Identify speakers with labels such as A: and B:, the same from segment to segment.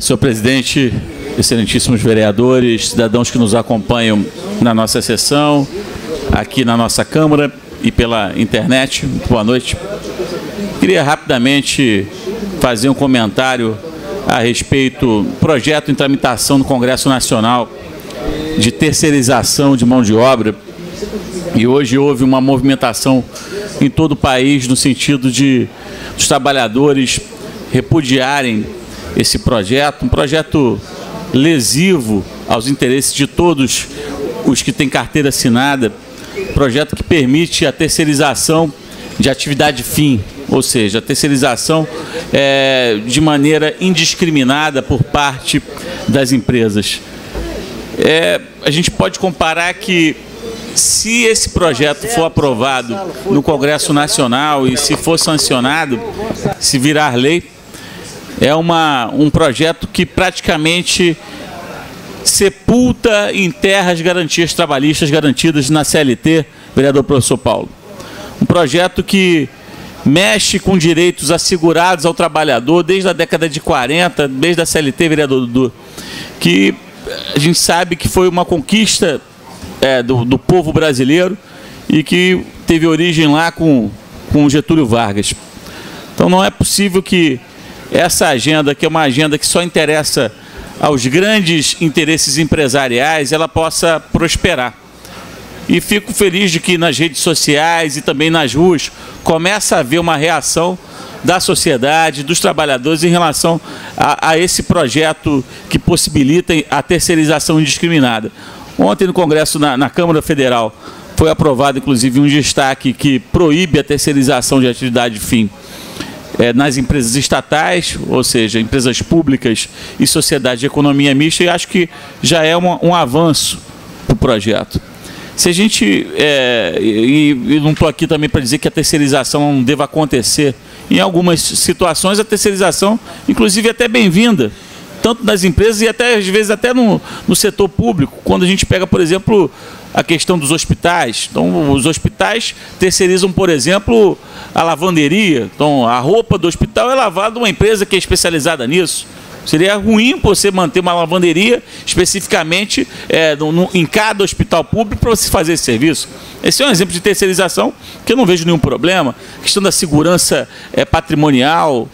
A: Senhor presidente, excelentíssimos vereadores, cidadãos que nos acompanham na nossa sessão, aqui na nossa Câmara e pela internet, muito boa noite. Queria rapidamente fazer um comentário a respeito do projeto em tramitação no Congresso Nacional de terceirização de mão de obra. E hoje houve uma movimentação em todo o país no sentido de os trabalhadores repudiarem esse projeto, um projeto lesivo aos interesses de todos os que têm carteira assinada, projeto que permite a terceirização de atividade fim, ou seja, a terceirização de maneira indiscriminada por parte das empresas. A gente pode comparar que, se esse projeto for aprovado no Congresso Nacional e se for sancionado, se virar lei, é um projeto que praticamente sepulta e enterra as garantias trabalhistas garantidas na CLT, vereador professor Paulo. Um projeto que mexe com direitos assegurados ao trabalhador desde a década de 40, desde a CLT, vereador Dudu, que a gente sabe que foi uma conquista do povo brasileiro e que teve origem lá com Getúlio Vargas. Então não é possível que essa agenda, que é uma agenda que só interessa aos grandes interesses empresariais, ela possa prosperar. E fico feliz de que nas redes sociais e também nas ruas começa a haver uma reação da sociedade, dos trabalhadores em relação a esse projeto que possibilita a terceirização indiscriminada. Ontem no Congresso, na Câmara Federal, foi aprovado inclusive um destaque que proíbe a terceirização de atividade fim nas empresas estatais, ou seja, empresas públicas e sociedade de economia mista, e acho que já é um avanço para o projeto. Se a gente, e não estou aqui também para dizer que a terceirização não deva acontecer, em algumas situações a terceirização, inclusive, é até bem-vinda, tanto nas empresas e até, às vezes, até no setor público, quando a gente pega, por exemplo, a questão dos hospitais. Então, os hospitais terceirizam, por exemplo, a lavanderia. Então, a roupa do hospital é lavada uma empresa que é especializada nisso. Seria ruim você manter uma lavanderia especificamente em cada hospital público para você fazer esse serviço. Esse é um exemplo de terceirização que eu não vejo nenhum problema. A questão da segurança patrimonial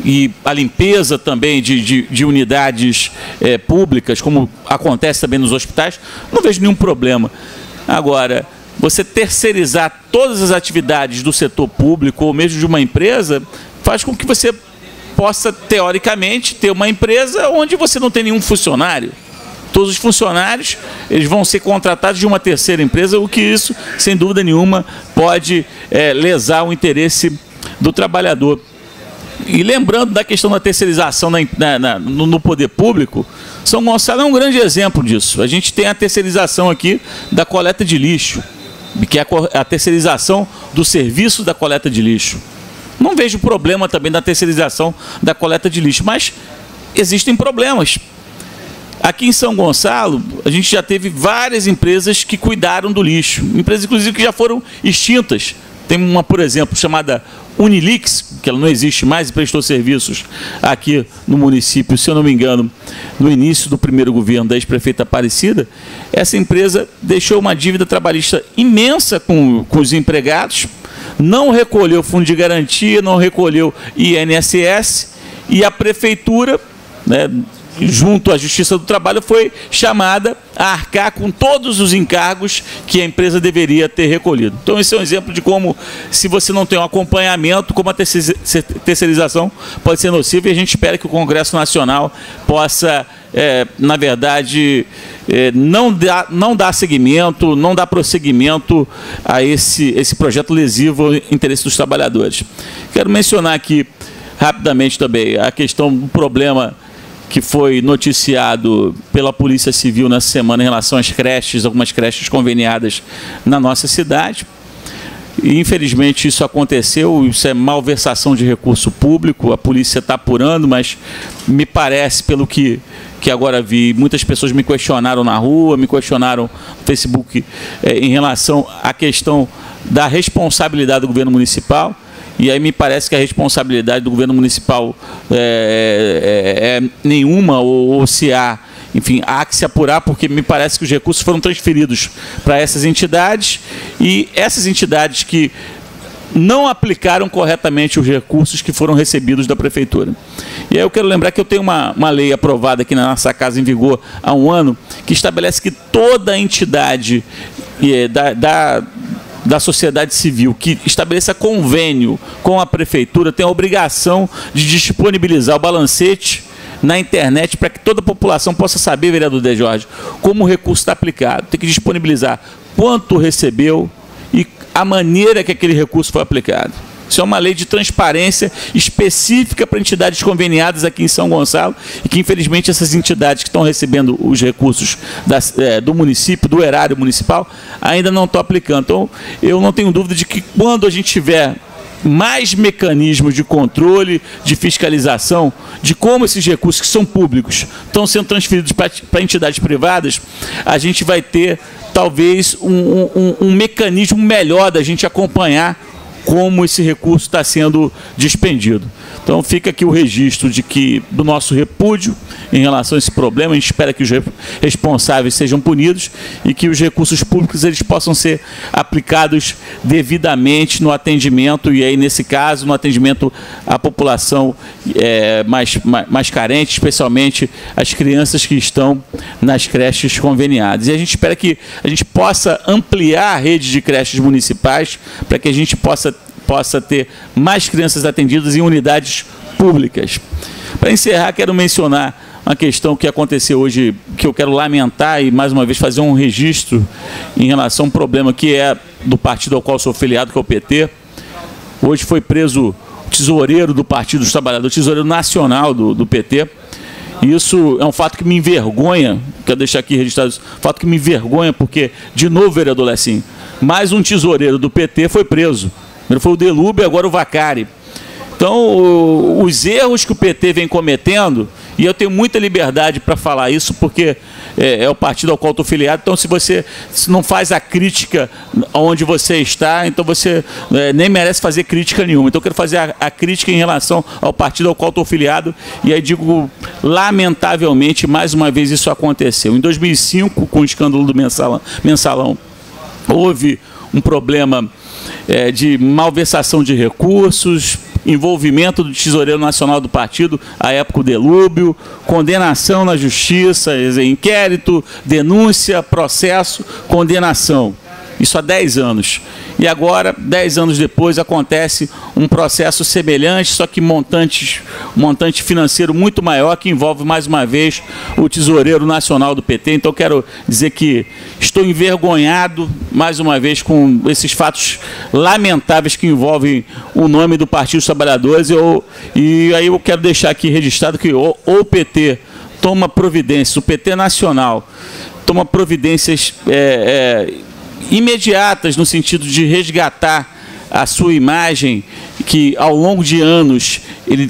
A: e a limpeza também de unidades públicas, como acontece também nos hospitais, não vejo nenhum problema. Agora, você terceirizar todas as atividades do setor público ou mesmo de uma empresa faz com que você possa, teoricamente, ter uma empresa onde você não tem nenhum funcionário. Todos os funcionários eles vão ser contratados de uma terceira empresa, o que isso, sem dúvida nenhuma, pode lesar o interesse do trabalhador. E lembrando da questão da terceirização no poder público, São Gonçalo é um grande exemplo disso. A gente tem a terceirização aqui da coleta de lixo, que é a terceirização do serviço da coleta de lixo. Não vejo problema também da terceirização da coleta de lixo, mas existem problemas. Aqui em São Gonçalo, a gente já teve várias empresas que cuidaram do lixo, empresas inclusive que já foram extintas. Tem uma, por exemplo, chamada Unilix, que ela não existe mais e prestou serviços aqui no município, se eu não me engano, no início do primeiro governo da ex-prefeita Aparecida. Essa empresa deixou uma dívida trabalhista imensa com os empregados, não recolheu fundo de garantia, não recolheu INSS, e a prefeitura, junto à Justiça do Trabalho, foi chamada a arcar com todos os encargos que a empresa deveria ter recolhido. Então, esse é um exemplo de como, se você não tem um acompanhamento, como a terceirização pode ser nociva, e a gente espera que o Congresso Nacional possa, na verdade, não dar seguimento, não dar prosseguimento a esse projeto lesivo ao interesse dos trabalhadores. Quero mencionar aqui, rapidamente também, a questão do problema que foi noticiado pela Polícia Civil nessa semana em relação às creches, algumas creches conveniadas na nossa cidade. E, infelizmente, isso aconteceu, isso é malversação de recurso público, a polícia está apurando, mas me parece, pelo que agora vi, muitas pessoas me questionaram na rua, me questionaram no Facebook em relação à questão da responsabilidade do governo municipal. E aí me parece que a responsabilidade do governo municipal é nenhuma, ou se há, enfim, há que se apurar, porque me parece que os recursos foram transferidos para essas entidades, e essas entidades que não aplicaram corretamente os recursos que foram recebidos da Prefeitura. E aí eu quero lembrar que eu tenho uma lei aprovada aqui na nossa casa, em vigor há um ano, que estabelece que toda entidade da sociedade civil que estabeleça convênio com a Prefeitura tem a obrigação de disponibilizar o balancete na internet para que toda a população possa saber, vereador De Jorge, como o recurso está aplicado. Tem que disponibilizar quanto recebeu e a maneira que aquele recurso foi aplicado. Isso é uma lei de transparência específica para entidades conveniadas aqui em São Gonçalo e que, infelizmente, essas entidades que estão recebendo os recursos do município, do erário municipal, ainda não estão aplicando. Então, eu não tenho dúvida de que quando a gente tiver mais mecanismos de controle, de fiscalização, de como esses recursos que são públicos estão sendo transferidos para entidades privadas, a gente vai ter, talvez, um mecanismo melhor da gente acompanhar como esse recurso está sendo dispendido. Então fica aqui o registro do nosso repúdio em relação a esse problema. A gente espera que os responsáveis sejam punidos e que os recursos públicos eles possam ser aplicados devidamente no atendimento, e aí nesse caso no atendimento à população mais carente, especialmente as crianças que estão nas creches conveniadas. E a gente espera que a gente possa ampliar a rede de creches municipais para que a gente possa ter mais crianças atendidas em unidades públicas. Para encerrar, quero mencionar uma questão que aconteceu hoje, que eu quero lamentar e, mais uma vez, fazer um registro em relação a um problema que é do partido ao qual sou filiado, que é o PT. Hoje foi preso o tesoureiro do Partido dos Trabalhadores, o tesoureiro nacional do PT. E isso é um fato que me envergonha, quero deixar aqui registrado isso, um fato que me envergonha, porque, de novo, vereador Lecinho, mais um tesoureiro do PT foi preso. Primeiro foi o Delúbio e agora o Vacari. Então, os erros que o PT vem cometendo, e eu tenho muita liberdade para falar isso, porque é o partido ao qual estou filiado, então se você não faz a crítica onde você está, então você nem merece fazer crítica nenhuma. Então eu quero fazer a crítica em relação ao partido ao qual estou filiado, e aí digo, lamentavelmente, mais uma vez isso aconteceu. Em 2005, com o escândalo do Mensalão, houve um problema de malversação de recursos, envolvimento do tesoureiro nacional do partido, à época o Delúbio, condenação na justiça, inquérito, denúncia, processo, condenação. Isso há 10 anos. E agora, 10 anos depois, acontece um processo semelhante, só que montante financeiro muito maior, que envolve, mais uma vez, o tesoureiro nacional do PT. Então, quero dizer que estou envergonhado, mais uma vez, com esses fatos lamentáveis que envolvem o nome do Partido dos Trabalhadores. E aí eu quero deixar aqui registrado que ou o PT toma providências, o PT nacional toma providências imediatas, no sentido de resgatar a sua imagem, que ao longo de anos ele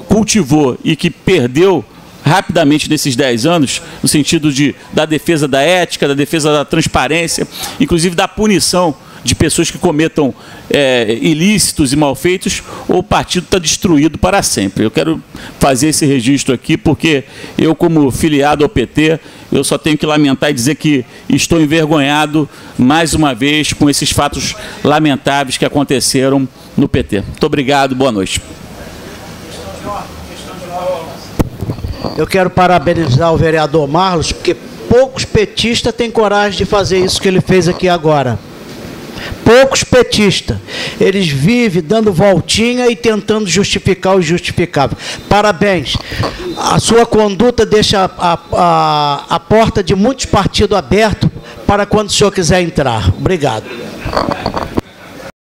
A: cultivou e que perdeu rapidamente nesses 10 anos, no sentido da defesa da ética, da defesa da transparência, inclusive da punição de pessoas que cometam ilícitos e malfeitos, ou o partido está destruído para sempre. Eu quero fazer esse registro aqui, porque eu, como filiado ao PT, eu só tenho que lamentar e dizer que estou envergonhado, mais uma vez, com esses fatos lamentáveis que aconteceram no PT. Muito obrigado, boa noite.
B: Eu quero parabenizar o vereador Marlos, porque poucos petistas têm coragem de fazer isso que ele fez aqui agora. Poucos petistas. Eles vivem dando voltinha e tentando justificar o injustificável. Parabéns. A sua conduta deixa a porta de muitos partidos aberta para quando o senhor quiser entrar. Obrigado.